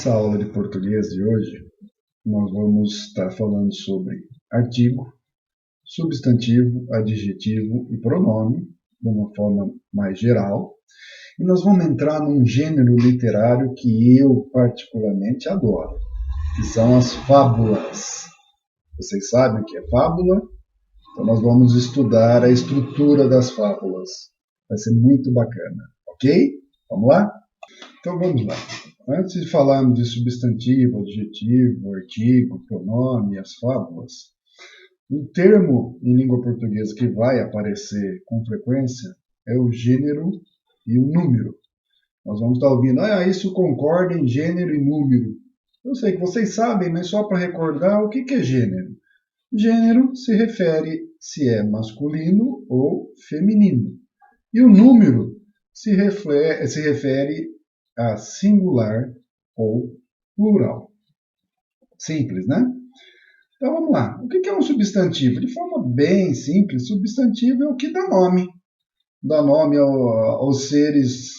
nossa aula de português de hoje, nós vamos estar falando sobre artigo, substantivo, adjetivo e pronome, de uma forma mais geral. E nós vamos entrar num gênero literário que eu particularmente adoro, que são as fábulas. Vocês sabem o que é fábula? Então nós vamos estudar a estrutura das fábulas. Vai ser muito bacana, ok? Vamos lá? Então vamos lá. Antes de falarmos de substantivo, adjetivo, artigo, pronome e as fábulas, um termo em língua portuguesa que vai aparecer com frequência é o gênero e o número. Nós vamos estar ouvindo, isso concorda em gênero e número. Eu sei que vocês sabem, mas só para recordar, o que é gênero? Gênero se refere se é masculino ou feminino. E o número se refere a singular ou plural. Simples, né? Então vamos lá. O que é um substantivo? De forma bem simples, substantivo é o que dá nome. Dá nome aos seres,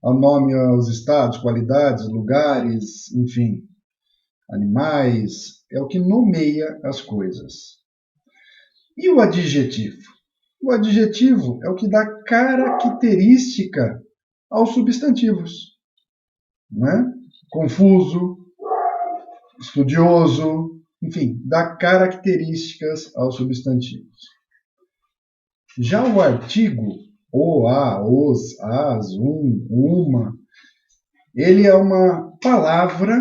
dá nome aos estados, qualidades, lugares, enfim, animais. É o que nomeia as coisas. E o adjetivo? O adjetivo é o que dá característica aos substantivos. Né? Confuso, estudioso, enfim, dá características aos substantivos. Já o artigo, o, a, os, as, uma, ele é uma palavra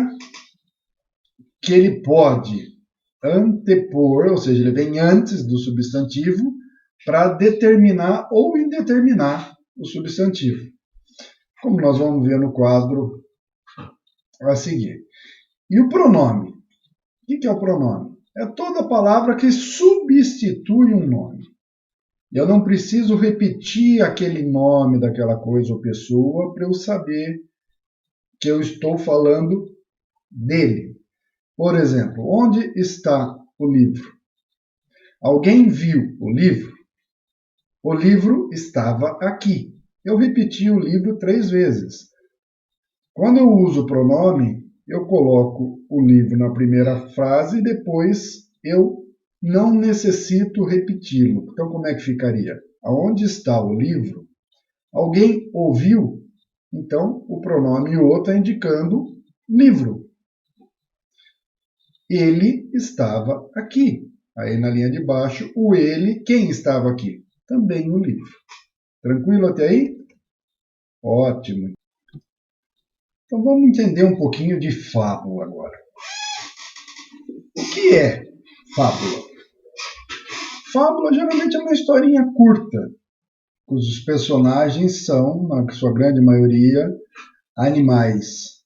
que ele pode antepor, ou seja, ele vem antes do substantivo para determinar ou indeterminar o substantivo. Como nós vamos ver no quadro a seguir. E o pronome? O que é o pronome? É toda palavra que substitui um nome. Eu não preciso repetir aquele nome daquela coisa ou pessoa para eu saber que eu estou falando dele. Por exemplo, onde está o livro? Alguém viu o livro? O livro estava aqui. Eu repeti o livro 3 vezes. Quando eu uso o pronome, eu coloco o livro na primeira frase e depois eu não necessito repeti-lo. Então, como é que ficaria? Aonde está o livro? Alguém ouviu? Então, o pronome o está indicando livro. Ele estava aqui. Aí, na linha de baixo, o ele, quem estava aqui? Também o livro. Tranquilo até aí? Ótimo. Então vamos entender um pouquinho de fábula agora. O que é fábula? Fábula geralmente é uma historinha curta, cujos personagens são, na sua grande maioria, animais.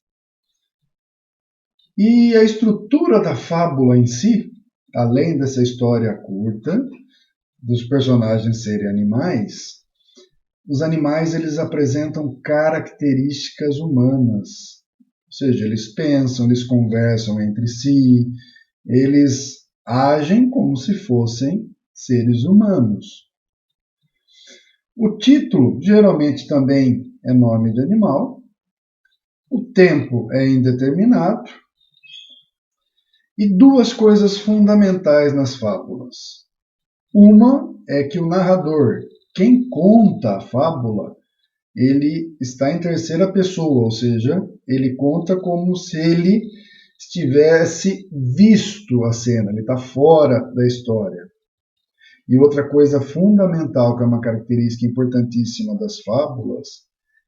E a estrutura da fábula em si, além dessa história curta, dos personagens serem animais, os animais eles apresentam características humanas. Ou seja, eles pensam, eles conversam entre si, eles agem como se fossem seres humanos. O título geralmente também é nome de animal, o tempo é indeterminado, e 2 coisas fundamentais nas fábulas. Uma é que o narrador, quem conta a fábula, ele está em terceira pessoa, ou seja, ele conta como se ele tivesse visto a cena, ele está fora da história. E outra coisa fundamental, que é uma característica importantíssima das fábulas,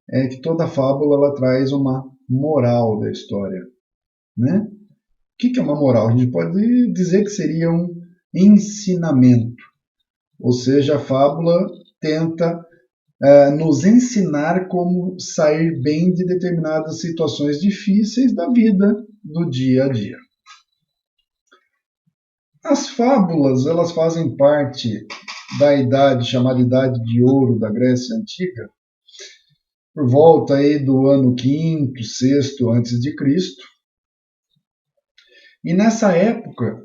é que toda fábula ela traz uma moral da história. Né? O que é uma moral? A gente pode dizer que seria um ensinamento. Ou seja, a fábula tenta nos ensinar como sair bem de determinadas situações difíceis da vida do dia a dia. As fábulas elas fazem parte da idade chamada Idade de Ouro da Grécia Antiga, por volta aí do ano 5º, 6º a.C. E nessa época,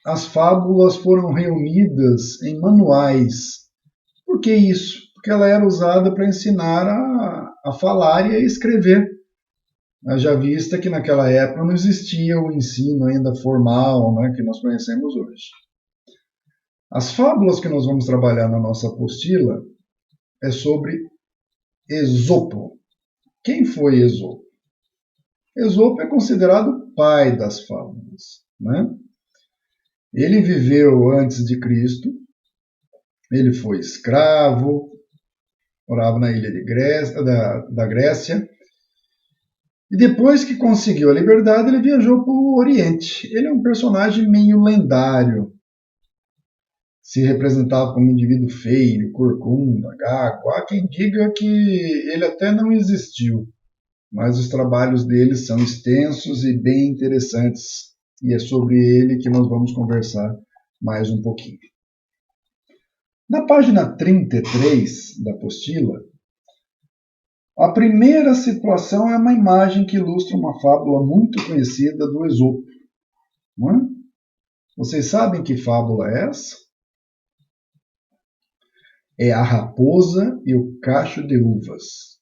as fábulas foram reunidas em manuais. Por que isso? Porque ela era usada para ensinar a falar e a escrever. Haja vista que naquela época não existia o ensino ainda formal, né, que nós conhecemos hoje. As fábulas que nós vamos trabalhar na nossa apostila é sobre Esopo. Quem foi Esopo? Esopo é considerado o pai das fábulas, né? Ele viveu antes de Cristo, ele foi escravo, morava na ilha de Grécia, da Grécia, e depois que conseguiu a liberdade, ele viajou para o Oriente. Ele é um personagem meio lendário. Se representava como um indivíduo feio, corcunda, gago. Há quem diga que ele até não existiu, mas os trabalhos dele são extensos e bem interessantes. E é sobre ele que nós vamos conversar mais um pouquinho. Na página 33 da apostila, a primeira situação é uma imagem que ilustra uma fábula muito conhecida do Esopo. Não é? Vocês sabem que fábula é essa? É a raposa e o cacho de uvas.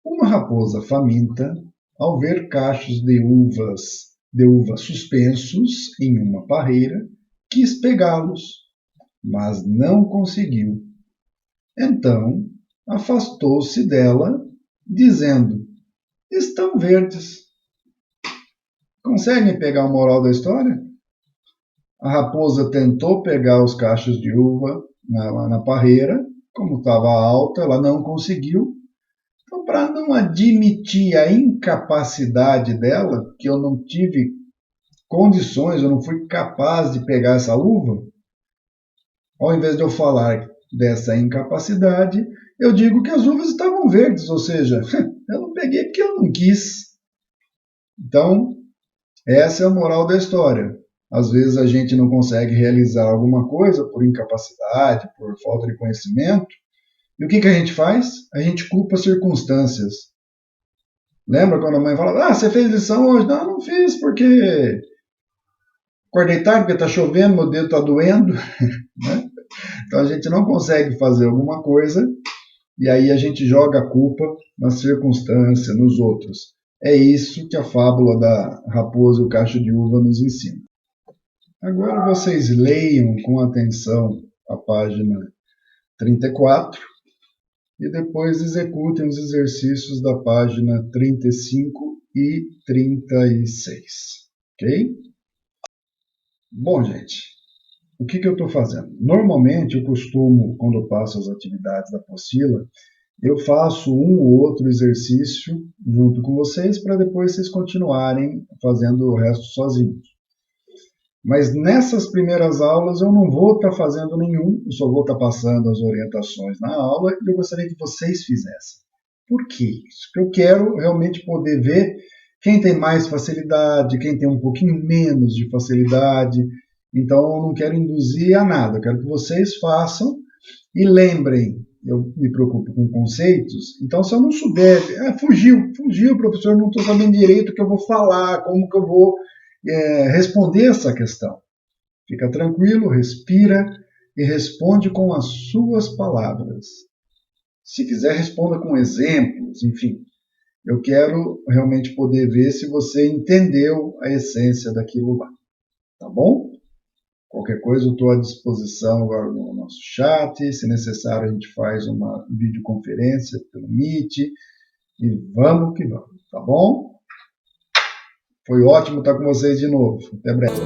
Uma raposa faminta, ao ver cachos de uvas suspensos em uma parreira, quis pegá-los, mas não conseguiu. Então, afastou-se dela, dizendo: estão verdes. Conseguem pegar a moral da história? A raposa tentou pegar os cachos de uva na parreira, como estava alta, ela não conseguiu. Então, para não admitir a incapacidade dela, que eu não tive condições, eu não fui capaz de pegar essa uva, ao invés de eu falar dessa incapacidade, eu digo que as uvas estavam verdes, ou seja, eu não peguei porque eu não quis. Então, essa é a moral da história. Às vezes a gente não consegue realizar alguma coisa por incapacidade, por falta de conhecimento. E o que a gente faz? A gente culpa circunstâncias. Lembra quando a mãe fala: você fez lição hoje? Não fiz porque acordei tarde, porque está chovendo, meu dedo está doendo. Né? Então a gente não consegue fazer alguma coisa e aí a gente joga a culpa na circunstância, nos outros. É isso que a fábula da raposa e o cacho de uva nos ensina. Agora vocês leiam com atenção a página 34 e depois executem os exercícios da página 35 e 36. Ok? Bom, gente, o que eu estou fazendo? Normalmente eu costumo, quando eu passo as atividades da apostila, eu faço um ou outro exercício junto com vocês para depois vocês continuarem fazendo o resto sozinhos. Mas nessas primeiras aulas eu não vou estar fazendo nenhum, eu só vou estar passando as orientações na aula e eu gostaria que vocês fizessem. Por que isso? Porque eu quero realmente poder ver quem tem mais facilidade, quem tem um pouquinho menos de facilidade. Então eu não quero induzir a nada, eu quero que vocês façam e lembrem. Eu me preocupo com conceitos, então se eu não souber, fugiu, professor, não estou sabendo direito o que eu vou falar, como que eu vou responder essa questão. Fica tranquilo, respira e responde com as suas palavras. Se quiser, responda com exemplos, enfim. Eu quero realmente poder ver se você entendeu a essência daquilo lá. Tá bom? Qualquer coisa eu estou à disposição agora no nosso chat. Se necessário, a gente faz uma videoconferência pelo Meet. E vamos que vamos, tá bom? Foi ótimo estar com vocês de novo. Até breve.